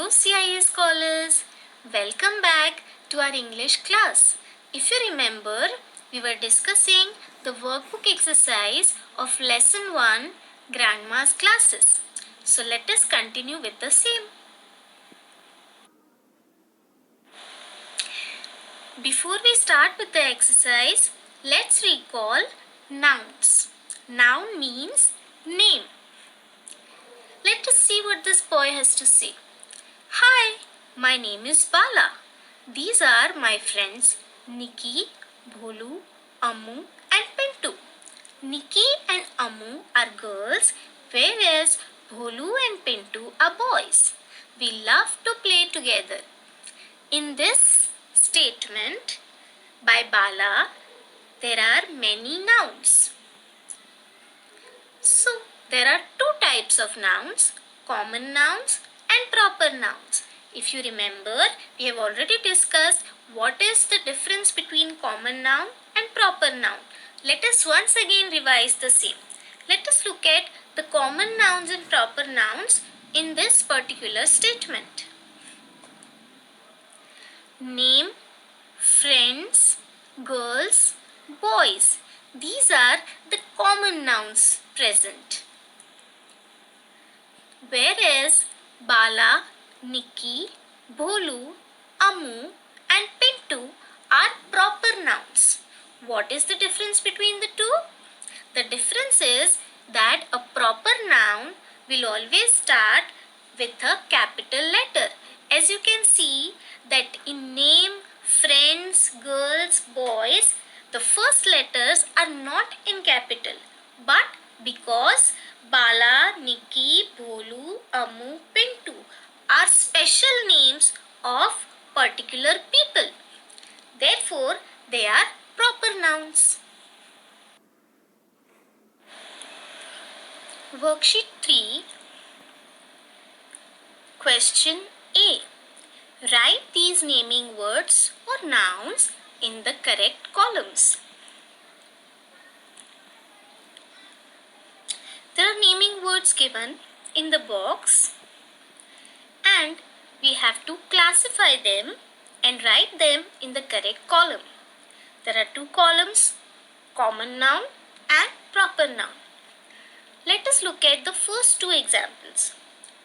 Hello CIS scholars, welcome back to our English class. If you remember, we were discussing the workbook exercise of lesson 1 Grandma's classes. So let us continue with the same. Before we start with the exercise, let's recall nouns. Noun means name. Let us see what this boy has to say. Hi, my name is Bala. These are my friends Nikki, Bholu, Ammu and Pintu. Nikki and Ammu are girls, whereas Bholu and Pintu are boys. We love to play together. In this statement by Bala, there are many nouns. So, there are two types of nouns, common nouns and proper nouns. If you remember, we have already discussed what is the difference between common noun and proper noun. Let us once again revise the same. Let us look at the common nouns and proper nouns in this particular statement. Name, friends, girls, boys. These are the common nouns present. Whereas Bala, Nikki, Bholu, Ammu and Pintu are proper nouns. What is the difference between the two? The difference is that a proper noun will always start with a capital letter. As you can see that in name, friends, girls, boys, the first letters are not in capital, but because Bala, Nikki, Bholu, Ammu, Pintu are special names of particular people. Therefore, they are proper nouns. Worksheet 3, Question A. Write these naming words or nouns in the correct columns. There are naming words given in the box and we have to classify them and write them in the correct column. There are two columns, common noun and proper noun. Let us look at the first two examples.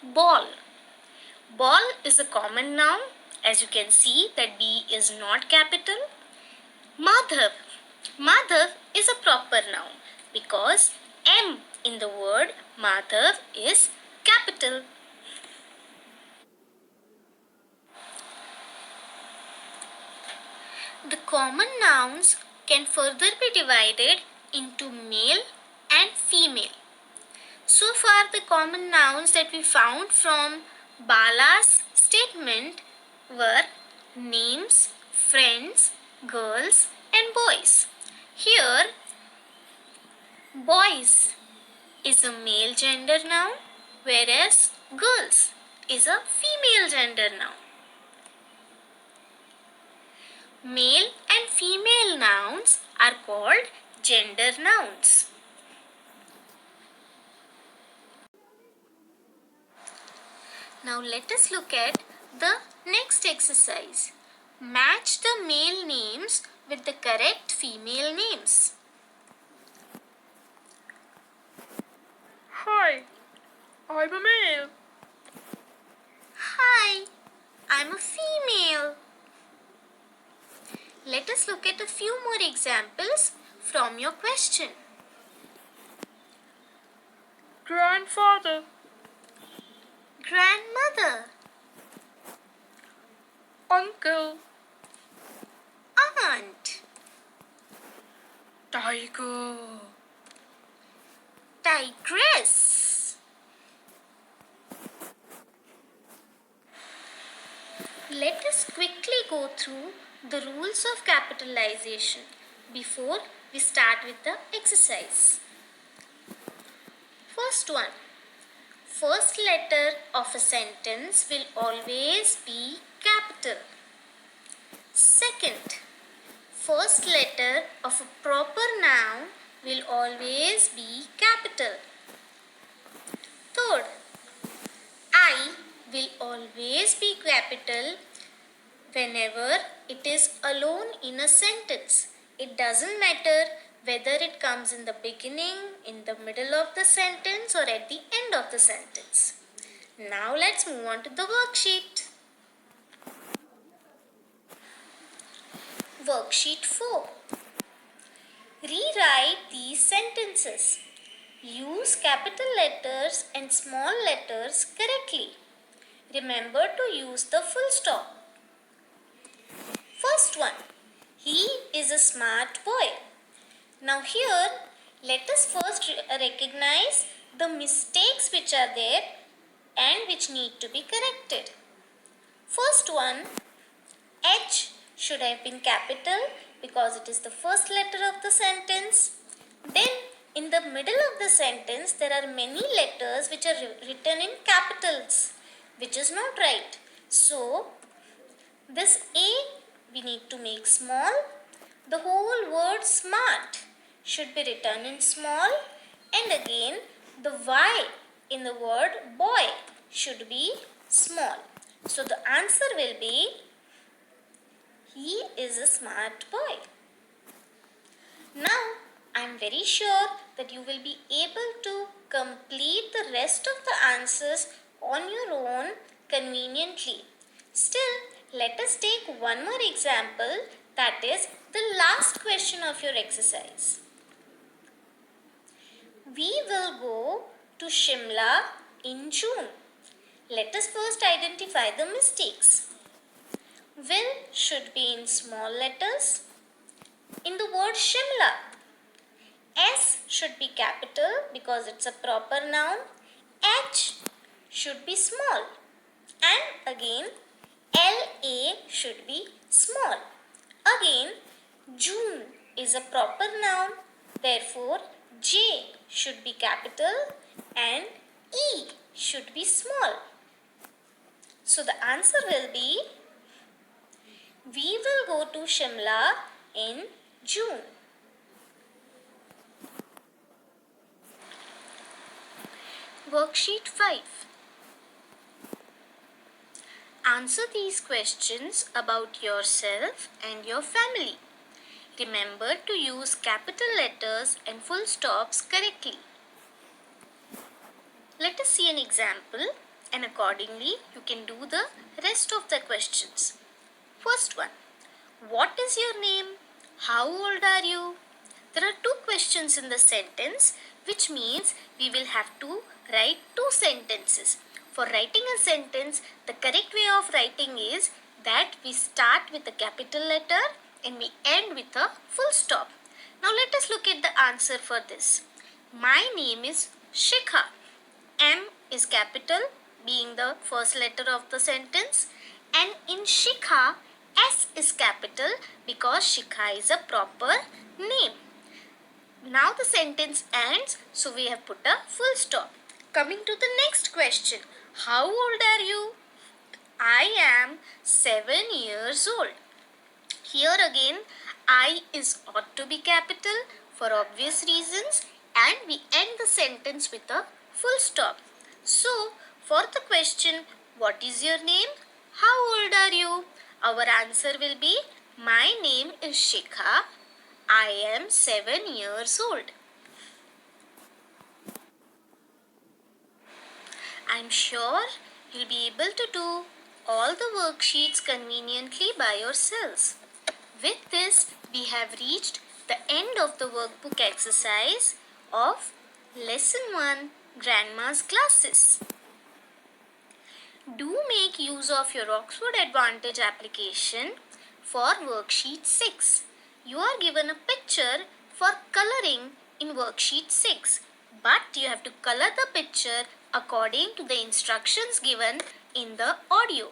Ball. Ball is a common noun. As you can see that B is not capital. Madhav. Madhav is a proper noun because M in the word Madhav is capital. The common nouns can further be divided into male and female. So far the common nouns that we found from Bala's statement were names, friends, girls and boys. Here, boys is a male gender noun, whereas girls is a female gender noun. Male and female nouns are called gender nouns. Now let us look at the next exercise. Match the male names with the correct female names. Hi, I'm a male. Hi, I'm a female. Let us look at a few more examples from your question. Grandfather, Grandmother, uncle, aunt, tiger, tigress. Let us quickly go through the rules of capitalization before we start with the exercise. First one. First letter of a sentence will always be capital. Second, first letter of a proper noun will always be capital. Third, I will always be capital whenever it is alone in a sentence. It doesn't matter whether it comes in the beginning, in the middle of the sentence, or at the end of the sentence. Now let's move on to the worksheet. Worksheet 4. Rewrite these sentences. Use capital letters and small letters correctly. Remember to use the full stop. First one. He is a smart boy. Now here, let us first recognize the mistakes which are there and which need to be corrected. First one, H should have been capital because it is the first letter of the sentence. Then in the middle of the sentence there are many letters which are written in capitals, which is not right. So this A we need to make small. The whole word smart should be written in small, and again the Y in the word boy should be small. So the answer will be he is a smart boy. Now I am very sure that you will be able to complete the rest of the answers on your own conveniently. Still, let us take one more example, that is the last question of your exercise. We will go to Shimla in June. Let us first identify the mistakes. Will should be in small letters. In the word Shimla, S should be capital because it's a proper noun. H should be small. And again, LA should be small. Again, June is a proper noun. Therefore, J should be capital and E should be small. So the answer will be we will go to Shimla in June. Worksheet 5. Answer these questions about yourself and your family. Remember to use capital letters and full stops correctly. Let us see an example and accordingly you can do the rest of the questions. First one. What is your name? How old are you? There are two questions in the sentence, which means we will have to write two sentences. For writing a sentence, the correct way of writing is that we start with a capital letter and we end with a full stop. Now let us look at the answer for this. My name is Shikha. M is capital, being the first letter of the sentence, and in Shikha, S is capital because Shikha is a proper name. Now the sentence ends, so we have put a full stop. Coming to the next question. How old are you? I am 7 years old. Here again, I is ought to be capital for obvious reasons, and we end the sentence with a full stop. So, for the question, what is your name? How old are you? Our answer will be, my name is Shikha. I am 7 years old. I'm sure you'll be able to do all the worksheets conveniently by yourselves. With this, we have reached the end of the workbook exercise of Lesson 1, Grandma's Classes. Do make use of your Oxford Advantage application for Worksheet 6. You are given a picture for coloring in Worksheet 6, but you have to color the picture according to the instructions given in the audio.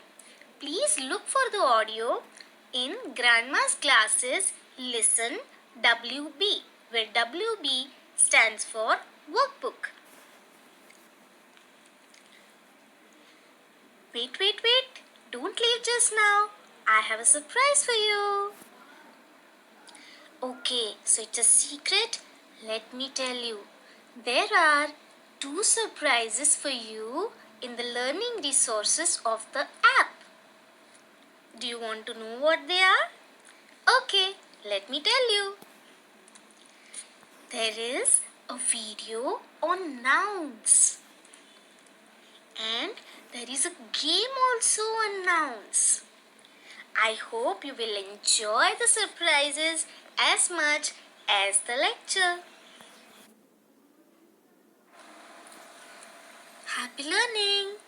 Please look for the audio in Grandma's Classes Listen WB, where WB stands for Workbook. Wait. Don't leave just now. I have a surprise for you. Okay, so it's a secret. Let me tell you. There are two surprises for you in the learning resources of the app. Do you want to know what they are? Okay, let me tell you. There is a video on nouns. And there is a game also on nouns. I hope you will enjoy the surprises as much as the lecture. Happy learning!